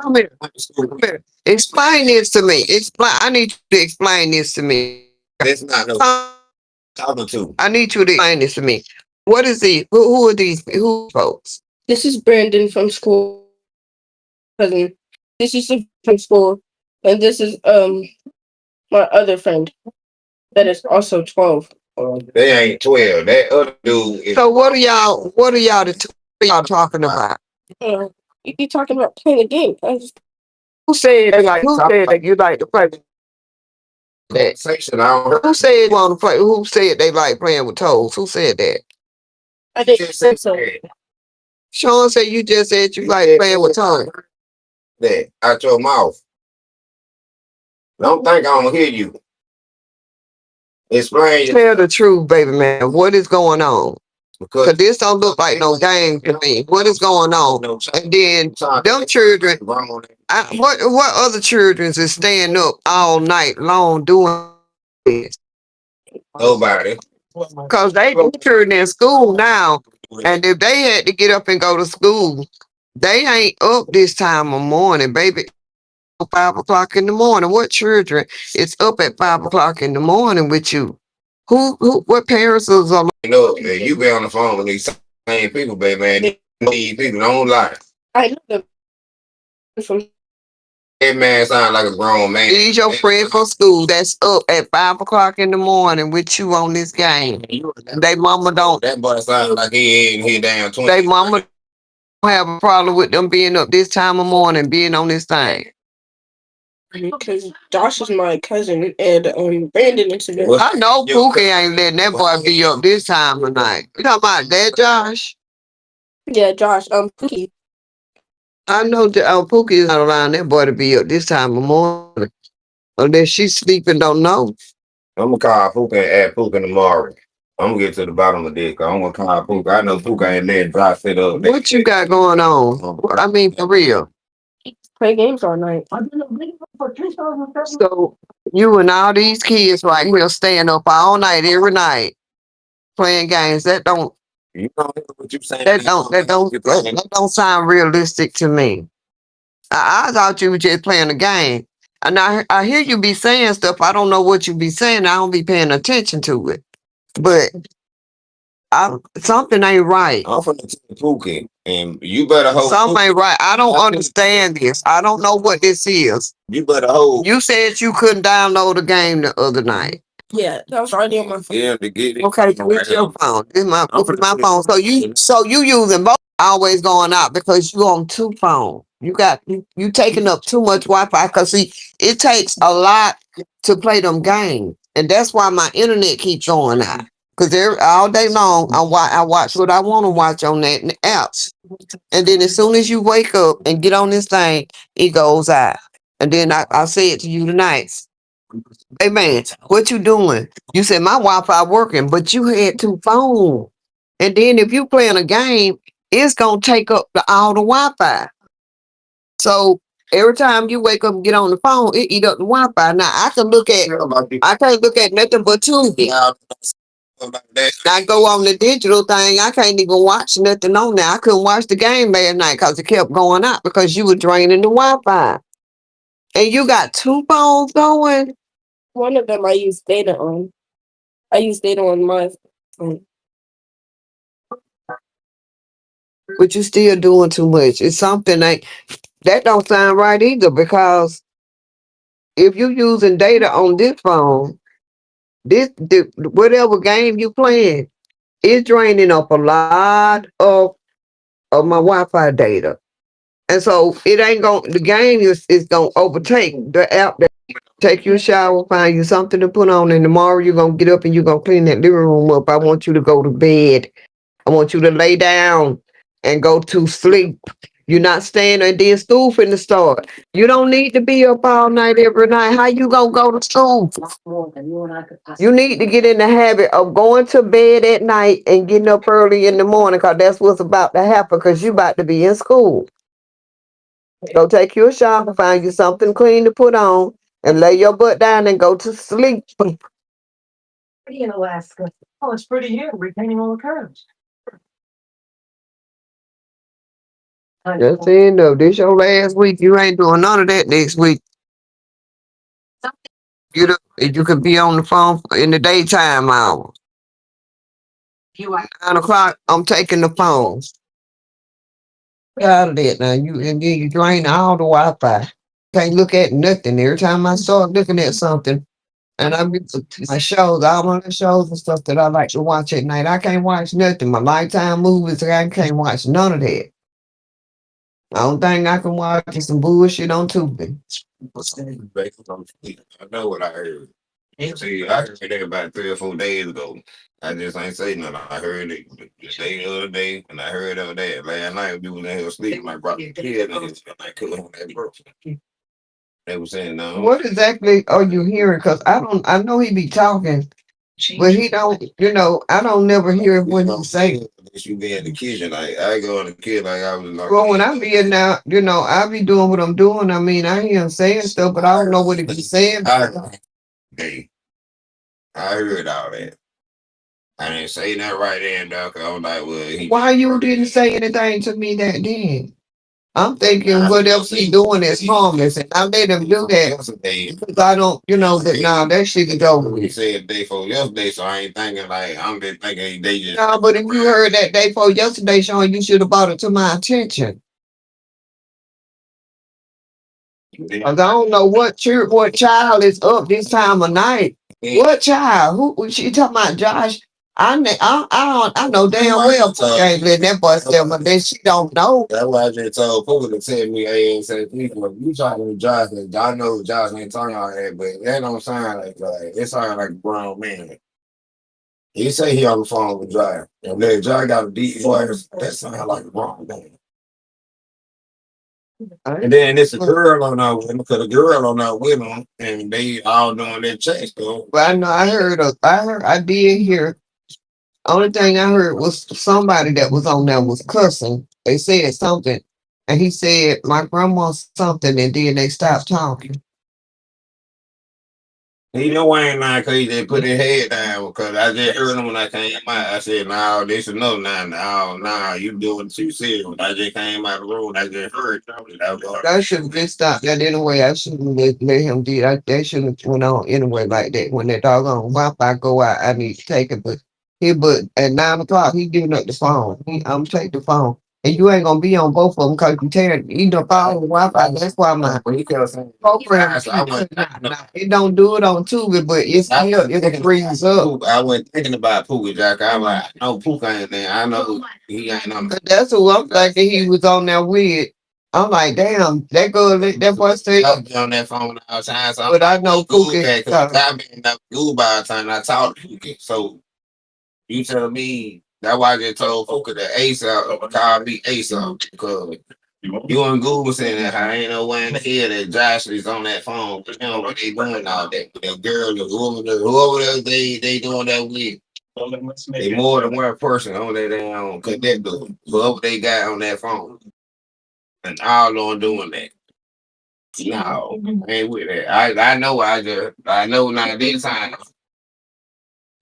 Come here. Come here. Explain this to me. Explain. I need you to explain this to me. That's not no talking to. I need you to explain this to me. What is the who are these who folks? This is Brandon from school. Cousin. This is from school, and this is my other friend that is also 12. They ain't 12. That other dude is. So what are y'all the two y'all talking about? Uh, you keep talking about playing a game. Who said that you like to play that? Section, I don't Who said you want to play? Who said they like playing with toes? Who said that? I didn't say so. Sean said you just said you like playing with toes. that out your mouth. Don't think I don't hear you. Explain Tell the truth, baby man. What is going on? Cause because this don't look like no game to me. What is going on? And then them children, what other children is staying up all night long doing this? nobody. Cause they children in school now, and if they had to get up and go to school, they ain't up this time of morning, baby. 5 o'clock in the morning. What children is up at 5 o'clock in the morning with you? What parents is on? You know, man, you be on the phone with these same people, baby, man. These people don't lie. I know them from. That man sound like a grown man. These your friend from school that's up at 5 o'clock in the morning with you on this game. They mama don't. That boy sound like he ain't here down 20. They mama don't have a problem with them being up this time of morning, being on this thing. Because Josh is my cousin and Brandon is a I know Pookie ain't letting that boy be up this time of night. You talking about that, Josh? yeah, Josh, Pookie. I know Pookie is not allowing that boy to be up this time of morning. Unless she's sleeping, don't know. I'm gonna call Puka and add Puka tomorrow. I'm gonna get to the bottom of this. I'm gonna call Puka. I know Puka ain't letting dry sit up. What you got going on? I mean, for real. Play games all night. So you and all these kids right here staying up all night every night playing games. You know what you saying? That don't sound realistic to me. I thought you were just playing a game. And I hear you be saying stuff. I don't know what you be saying. I don't be paying attention to it. But something ain't right. I'm from the Puka, and you better hold. Something ain't right. I don't understand this. I don't know what this is. You better hold. You said you couldn't download a game the other night. Yeah, that was already on my phone. Yeah, to get it. Okay, with your phone. This my phone. So you using both always going out because you on two phones. You taking up too much Wi-Fi because see it takes a lot to play them games. And that's why my internet keeps going out. Cause all day long I watch what I want to watch on that apps. And then as soon as you wake up and get on this thing, it goes out. And then I say it to you tonight. Hey man, what you doing? You said my Wi-Fi working, but you had two phones. And then if you playing a game, it's gonna take up all the Wi-Fi. So every time you wake up and get on the phone, it eat up the Wi-Fi. Now I can't look at nothing but Tuesday. I go on the digital thing. I can't even watch nothing on there. I couldn't watch the game last night because it kept going out because you were draining the Wi-Fi. And you got two phones going. One of them I use data on. I use data on my phone. But you still doing too much. It's something that don't sound right either because if you using data on this phone, whatever game you playing, it's draining up a lot of my Wi-Fi data. And so the game is gonna overtake the app that take you a shower, find you something to put on, and tomorrow you're gonna get up and you're gonna clean that living room up. I want you to go to bed. I want you to lay down and go to sleep. You're not staying and then school finna start. You don't need to be up all night every night. How you gonna go to school? You need to get in the habit of going to bed at night and getting up early in the morning because that's what's about to happen because you about to be in school. Go take you a shower, find you something clean to put on, and lay your butt down and go to sleep. In Alaska. Oh, it's pretty here. Repainting all the curves. That's the end of this your last week. You ain't doing none of that next week. You could be on the phone in the daytime hours. 9 o'clock, I'm taking the phone. Get out of that now. You and then you drain all the Wi-Fi. Can't look at nothing. Every time I start looking at something, and I be my shows, all my shows and stuff that I like to watch at night. I can't watch nothing. My Lifetime movies, I can't watch none of that. The only thing I can watch is some bullshit on Tubi. I know what I heard. See, I heard that about 3 or 4 days ago. I just ain't say nothing. I heard it the other day, and I heard of that last night. We was in here sleeping. I brought the kid in, and I couldn't that person. They were saying no. What exactly are you hearing? Because I know he be talking, but he don't. I don't never hear what he say. You be in the kitchen, like I go in the kitchen, like I was like. Well, when I be in now, I be doing what I'm doing. I mean, I hear him saying stuff, but I don't know what he be saying. I heard all that. I didn't say that right then, dog. I was like, well, why you didn't say anything to me that then? I'm thinking what else he doing is harmless, and I let him do that because I don't, that shit is over He with. said day for yesterday, so I ain't thinking like I'm just thinking they just. No, but if you heard that day for yesterday, Sean, you should have brought it to my attention. Cause I don't know what child is up this time of night. What child? Who she talking about? Josh? I know damn well Pooh ain't letting that boy tell me that she don't know. That's why I just told Pooh to tell me, hey, and say, people, you talking to Josh, I know Josh ain't talking all that, but that don't sound like it sounds like a grown man. He say he on the phone with Josh, and then Josh got a deep voice. That sounds like a grown man. And then it's a girl on that with him, because the girl on that with him, and they all doing their checks though. But I know I did hear. Only thing I heard was somebody that was on there was cussing. They said something, and he said my grandma something, and then they stopped talking. He know I ain't lying because he just put his head down because I just heard him when I came out. I said, no, this is no, no, you doing what you said. When I just came out of the room, I just heard you. I should have just stopped that anyway. I shouldn't let him do that. They shouldn't have went on anyway like that. When that doggone Wi-Fi go out, I need to take it. But at 9 o'clock, he giving up the phone. I'm take the phone. And you ain't gonna be on both of them because you tear either phone or Wi-Fi. That's why my program it don't do it on Tubi, but it's still it frees up. I went thinking about Pooh Jack. I was like, I know Pooh ain't there. I know he ain't on. That's who I'm thinking he was on there with. I'm like, damn, that girl, that boy stay I'll be on that phone all the time. So but I know Pookie. I've been up Google by the time I talk to Pookie. So you tell me that's why I just told Pookie that ASAP call me ASAP because you on Google saying that I ain't no way in the head that Josh is on that phone. But you know what they doing all that. That girl, the woman, whoever else they doing that with. They more than one person on that damn connector. Whoever they got on that phone. And all on doing that. No, I ain't with that. I know I know now this time.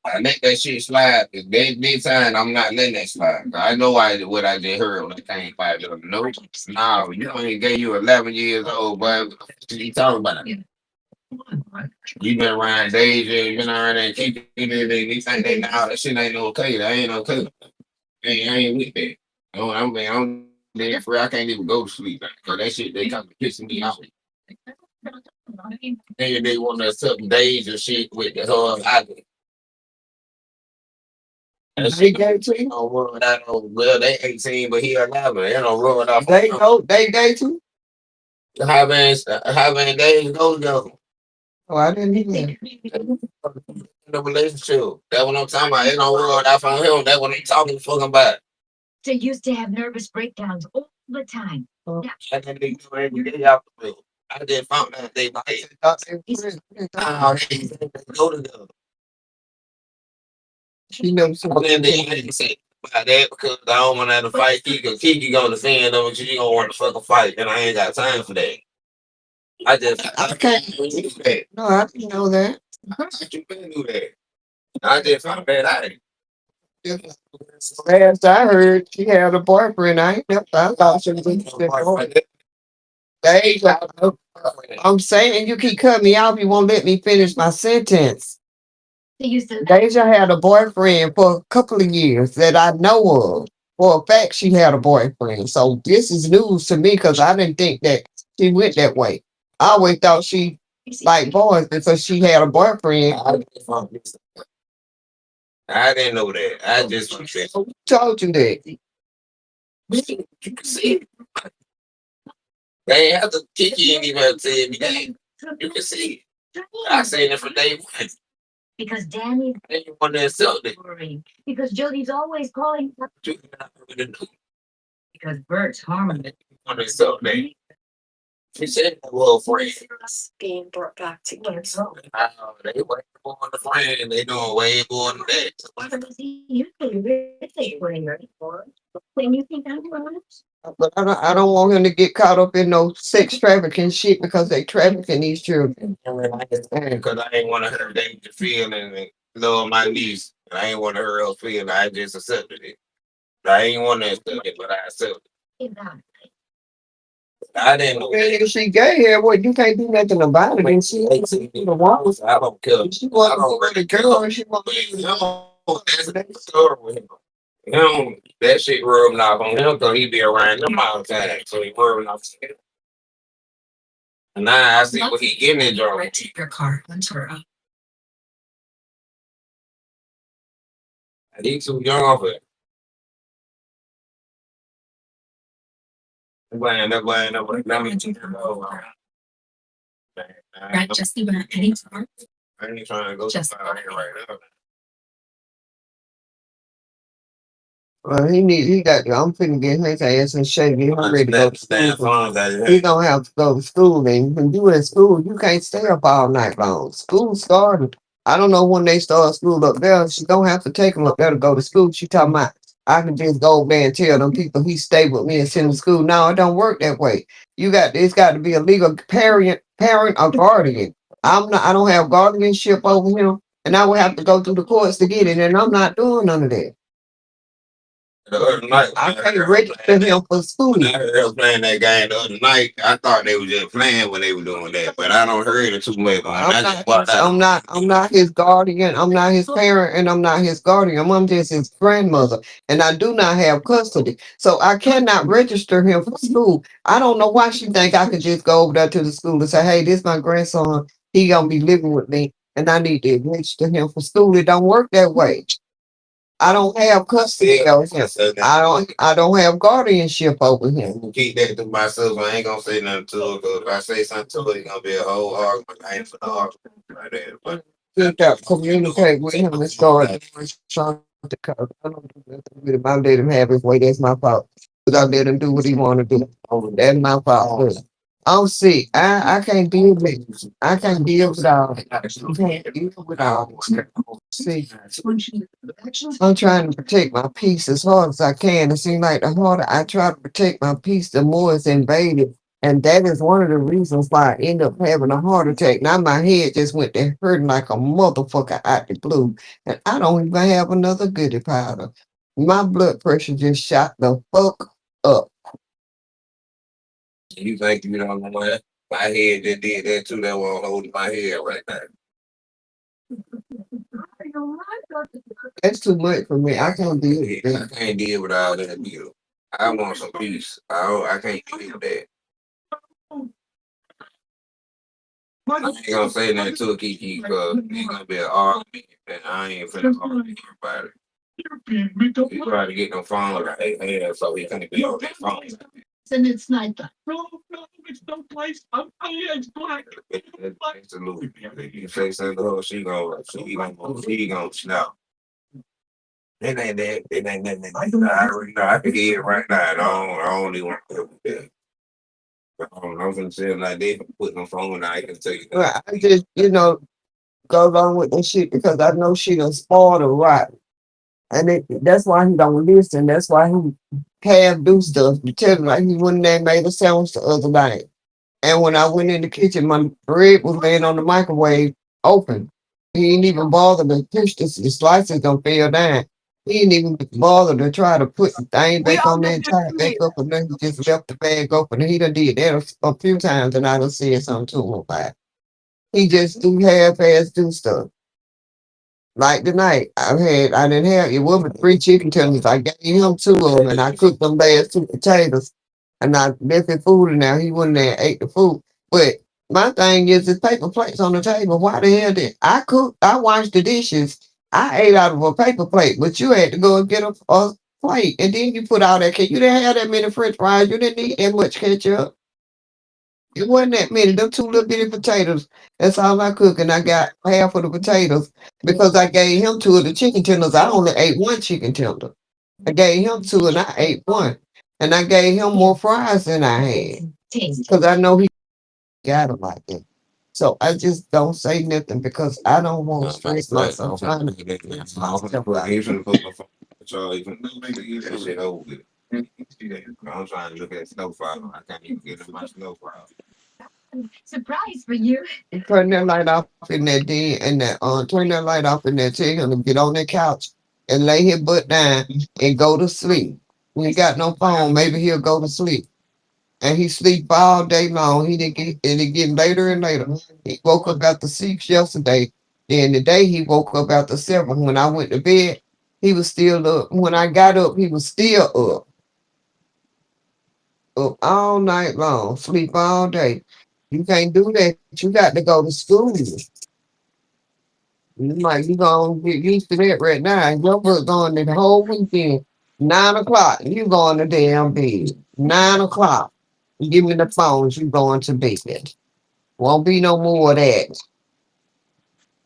I let that shit slide. This time I'm not letting that slide. I know what I just heard when I came by. Nope. No, you only gave you 11 years old, but what you talking about? You been around Deja, you been around there keeping it, they think they now that shit ain't okay. That ain't okay. I ain't with that. No, I'm there for I can't even go to sleep because that shit they come pissing me off. And they want to certain days and shit with the whole island. And she gave to you. Oh, well, they 18, but he 11. They don't run it off. They too. How many days go? Oh, I didn't hear The relationship. That's what I'm talking about. They don't run it off on him. That's what I'm talking fucking about. They used to have nervous breakdowns all the time. I think they do every day out the bill. I just found that they go together. She knows Then they say, about that because I don't want to have to fight Kiki. Kiki gonna defend them, and she gonna want to fucking fight, and I ain't got time for that. I can't do that. No, I didn't know that. You can't do that. I just found that out. Last I heard, she had a boyfriend. I thought she was interested. I'm saying you keep cutting me off. You won't let me finish my sentence. Deja had a boyfriend for a couple of years that I know of. For a fact, she had a boyfriend. So this is news to me because I didn't think that she went that way. I always thought she liked boys because she had a boyfriend. I didn't know that. I just said, Who told you that? you can see. They ain't have to Kiki ain't even tell me that. You can see. I seen it from day one. Because Danny Then you want to insult it. worrying. Because Jody's always calling her. You not gonna do. Because Bert's harming. You want to insult me. She said, well, friend. Being brought back together. They way more than a friend. They doing way more than that. Why does he usually really bring her for? When you think I'm right? But I don't want him to get caught up in no sex trafficking shit because they trafficking these children. Because I ain't want to hurt them to feel and love my niece. I ain't want to hurt her feel. I just accepted it. I ain't want to accept it, but I accepted it. I didn't know that. If she gay here, what you can't do nothing about it. And she I don't care. She want to go with the girl and she want That's the story with him. That shit rubbing off on him because he be around them all the time. So he rubbing off on him. And now I see what he getting in trouble. Take your car. Once her up. He too young for it. That boy. Let me take her over. Right, just about any car. I ain't trying to go Just- out here right now. Well, he got. I'm finna get his ass in shape. He ready to go to Stand school. phones out here. He gonna have to go to school. And when you in school, you can't stay up all night long. School started. I don't know when they start school up there. She don't have to take him up there to go to school. She talking about I can just go over there and tell them people he stay with me and send him to school. No, it don't work that way. It's got to be a legal parent or guardian. I don't have guardianship over him, and I would have to go through the courts to get it, and I'm not doing none of that. The other night, I can't register him for school. when I heard them playing that game the other night, I thought they were just playing when they were doing that, but I don't heard it too much. I'm not his guardian. I'm not his parent, and I'm not his guardian. I'm just his grandmother, and I do not have custody, so I cannot register him for school. I don't know why she think I could just go over there to the school and say, "Hey, this is my grandson. He gonna be living with me, and I need to register him for school." It don't work that way. I don't have custody of him. I don't have guardianship over him. Keep that to myself. I ain't gonna say nothing to her, because if I say something to her, it's gonna be a whole argument. I ain't for the argument like that. But Just got to communicate with him and start trying to cover. I don't do nothing with him. I let him have his way. That's my fault. Because I let him do what he want to do. That's my fault. I'm sick. I can't deal with it. I can't deal with all that. I can't deal with all this. See, I'm trying to protect my peace as hard as I can. It seems like the harder I try to protect my peace, the more it's invaded. And that is one of the reasons why I end up having a heart attack. Now my head just went to hurting like a motherfucker out the blue. And I don't even have another goodie powder. My blood pressure just shot the fuck up. you think you don't know what? My head just did that too. That won't hold my head right now. That's too much for me. I can't deal with I that. can't deal with all that deal. I want some peace. I can't deal with that. I ain't gonna say nothing to Kiki because it's gonna be an argument, and I ain't finna argue with everybody. He try to get no phone like hey, so he finna be on that phone. And it's night. No, it's no place. It's black. It's a little. If you say something to her, she gonna snap. It ain't that. It ain't that. I already know. I can hear it right now. I don't even want to do that. I'm gonna say it like that. Put no phone. I can tell you. Well, I just, go along with that shit because I know she done spoiled her right. And that's why he don't listen. That's why he half do stuff. You tell him like he went in there and made a sandwich the other night. And when I went in the kitchen, my bread was laying on the microwave open. He didn't even bother to push the slices don't fell down. He didn't even bother to try to put the thing back on there and tie it back up, and then he just left the bag open. And he done did that a few times, and I done said something to him about it. He just do half-ass do stuff. Like tonight, I didn't have it wasn't 3 chicken tenders. I gave him 2 of them, and I cooked them last 2 potatoes, and I left his food in there. He went in there and ate the food. But my thing is, the paper plates on the table. Why the hell did I cook? I washed the dishes. I ate out of a paper plate, but you had to go and get a plate, and then you put all that. You didn't have that many French fries. You didn't need that much ketchup. It wasn't that many. Them 2 little bitty potatoes. That's all I cook, and I got half of the potatoes because I gave him 2 of the chicken tenders. I only ate 1 chicken tender. I gave him 2, and I ate 1. And I gave him more fries than I had because I know he got them like that. So I just don't say nothing because I don't want to stress myself trying to get myself out. Even that shit over with. I'm trying to look at snowfall. I can't even get in my snowfall. Surprise for you. Turn that light off in that den and that turn that light off in there. Tell him to get on that couch and lay his butt down and go to sleep. When he got no phone, maybe he'll go to sleep. And he sleep all day long. He didn't get and it getting later and later. He woke up after 6 yesterday. Then today he woke up after 7. When I went to bed, he was still up. When I got up, he was still up. Up all night long, sleep all day. You can't do that. You got to go to school. You gonna get used to that right now. Your book going the whole weekend. 9 o'clock, you going to damn bed. 9 o'clock. Give me the phones, you going to bed. Won't be no more of that.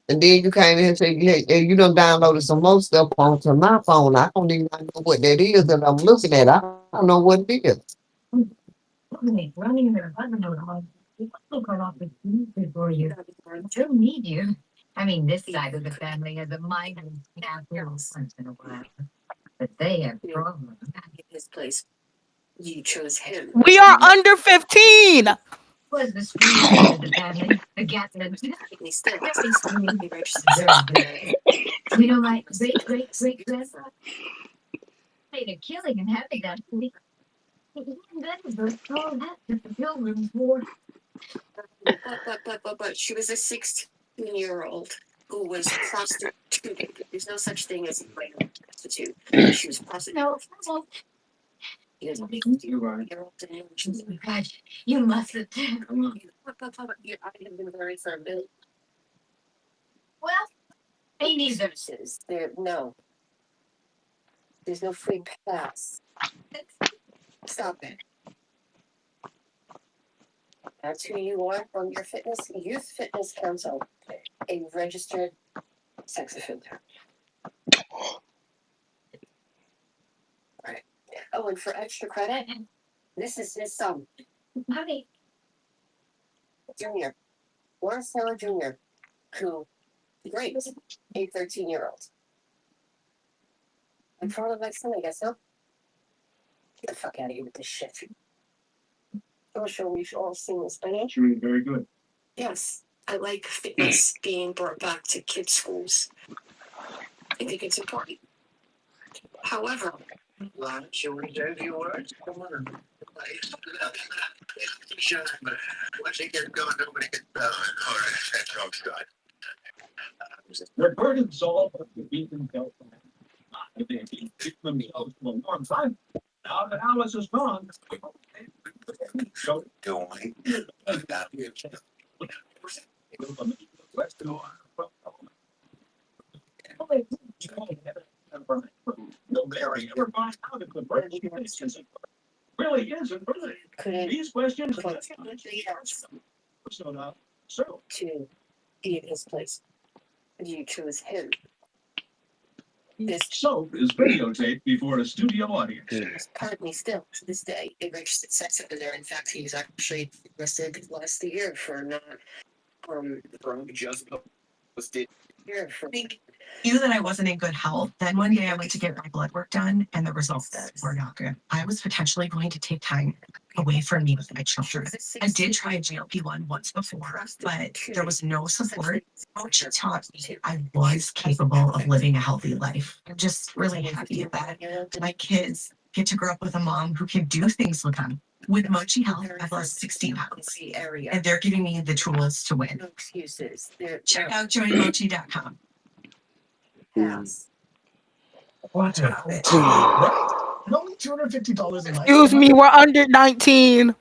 And then you came in and said, yeah, you done downloaded some more stuff onto my phone. I don't even know what that is that I'm looking at. I don't know what it is. Okay, running their button on. People got off the before you. Don't need you. I mean, this side of the family has a migrant cat once in a while, but they have problems. Back in his place. You chose him. We are under 15. Was the screen side of the family the Gatlin? He still Very he registered. good. You know, my great grandfather made a killing in having that. He invented those tall hats that the pilgrims wore. But she was a 16-year-old who was prostituted. There's no such thing as a prostitute. She was prostituted. No, She was a 16-year-old and she was oh gosh, you mustn't. come on. I have been very firm. Well, me neither. There's no free pass. Stop it. That's who you are from your youth fitness council, a registered sex offender. Right. Oh, and for extra credit, this is his son, Honey, Junior, Lawrence Taylor Jr., who raped a 13-year-old. In front of my son, I guess, huh? Get the fuck out of here with this shit. I'm sure we've all seen this by now. You're doing very good. Yes, I like fitness being brought back to kids' schools. I think it's important. However, Shall we say a few words? Come on. Sure, but once it gets going, nobody gets going. All right, that joke's done. The burdens all of the beaten health. They've been keeping themselves for a long time. Now that Alice is gone. So, doing that. Nobody ever finds out if the person really isn't really. couldn't These questions. So to be in his place. You chose him. This soap is videotaped before a studio audience. is partly still to this day a registered sex offender. In fact, he was actually arrested last year for not from just Knew that I wasn't in good health. Then one day I went to get my blood work done and the results were not good. I was potentially going to take time away from me with my children. I did try a GLP-1 once before, but there was no support. Coach taught me I was capable of living a healthy life. I'm just really happy that my kids get to grow up with a mom who can do things with them. With Mochi Health, I've lost 60 pounds, and they're giving me the tools to win. Check out joinmochi.com. What right? And only $250 a night. Excuse me, we're under 19.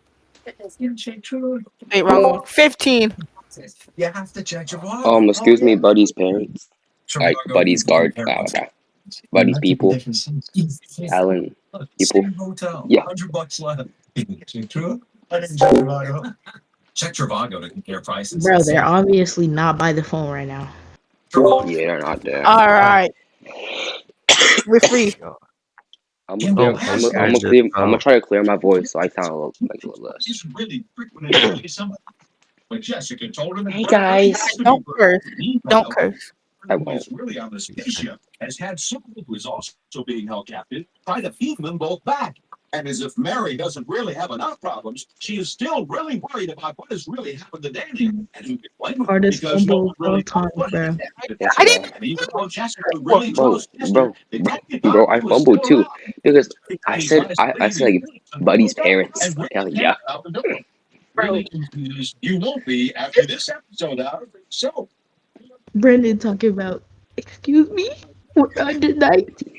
Wait, wrong one. 15. You have to check your Excuse me, Buddy's parents. Like Buddy's guard, Buddy's people. Alan people. Yeah. $100 left. True? I didn't check Trivago. Check Trivago to compare prices. Bro, they're obviously not by the phone right now. Yeah, they're not there. All right. We're free. I'm gonna try to clear my voice so I sound a little less. He's really frequent somebody. But Jessica told him. Hey guys. Don't curse. Don't curse. I won't. Really on the spaceship has had someone who is also being held captive try to feed them both back. And as if Mary doesn't really have enough problems, she is still really worried about what has really happened to Danny. And who can blame her? Hardest Because no fumble one really of all time, knows what bro. happened. I didn't. And even though Jessica really Bro, chose Esther, the detective bro, I was fumbled still too around. because I He's said last like Buddy's parents. and Hell yeah. out the door. Really confused. You won't be after this episode out. So Brendan talking about, excuse me, we're under 19.